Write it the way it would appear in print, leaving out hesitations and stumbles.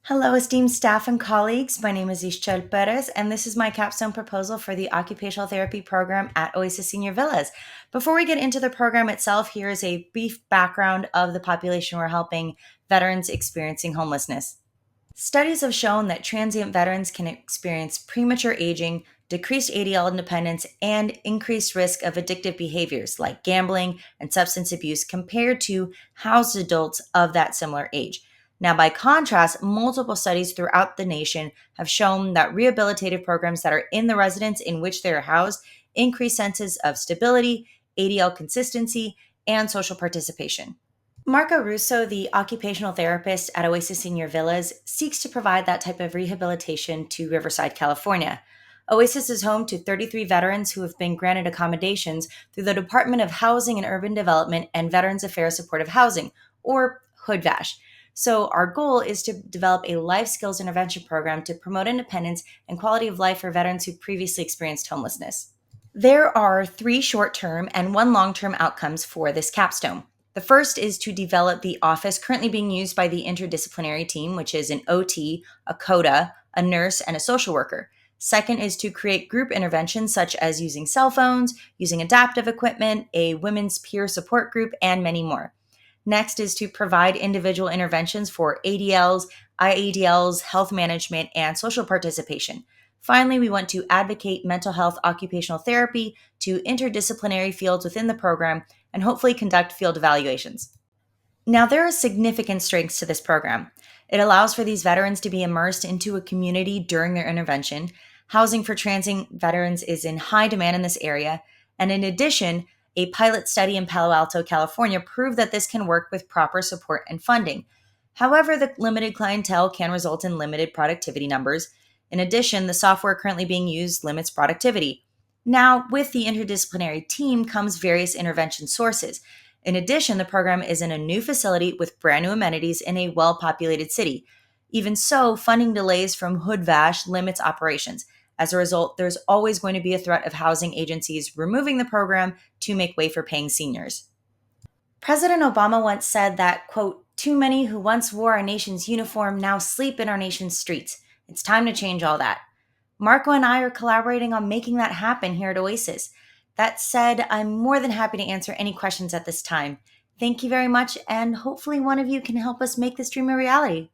Hello, esteemed staff and colleagues. My name is Ischel Perez, and this is my capstone proposal for the occupational therapy program at Oasis Senior Villas. Before we get into the program itself, here is a brief background of the population we're helping, veterans experiencing homelessness. Studies have shown that transient veterans can experience premature aging, decreased ADL independence, and increased risk of addictive behaviors like gambling and substance abuse compared to housed adults of that similar age. Now, by contrast, multiple studies throughout the nation have shown that rehabilitative programs that are in the residence in which they are housed increase senses of stability, ADL consistency, and social participation. Marco Russo, the occupational therapist at Oasis Senior Villas, seeks to provide that type of rehabilitation to Riverside, California. Oasis is home to 33 veterans who have been granted accommodations through the Department of Housing and Urban Development and Veterans Affairs Supportive Housing, or HoodVash. So, our goal is to develop a life skills intervention program to promote independence and quality of life for veterans who previously experienced homelessness. There are three short term and one long term outcomes for this capstone. The first is to develop the office currently being used by the interdisciplinary team, which is an OT, a CODA, a nurse, and a social worker. Second is to create group interventions such as using cell phones, using adaptive equipment, a women's peer support group, and many more. Next is to provide individual interventions for ADLs, IADLs, health management, and social participation. Finally, we want to advocate mental health occupational therapy to interdisciplinary fields within the program and hopefully conduct field evaluations. Now, there are significant strengths to this program. It allows for these veterans to be immersed into a community during their intervention. Housing for transient veterans is in high demand in this area. And in addition, a pilot study in Palo Alto, California proved that this can work with proper support and funding. However, the limited clientele can result in limited productivity numbers. In addition, the software currently being used limits productivity. Now, with the interdisciplinary team comes various intervention sources. In addition, the program is in a new facility with brand new amenities in a well populated city. Even so, funding delays from HoodVash limits operations. As a result, there's always going to be a threat of housing agencies removing the program to make way for paying seniors. President Obama once said that, quote, too many who once wore our nation's uniform now sleep in our nation's streets. It's time to change all that. Marco and I are collaborating on making that happen here at Oasis. That said, I'm more than happy to answer any questions at this time. Thank you very much, and hopefully one of you can help us make this dream a reality.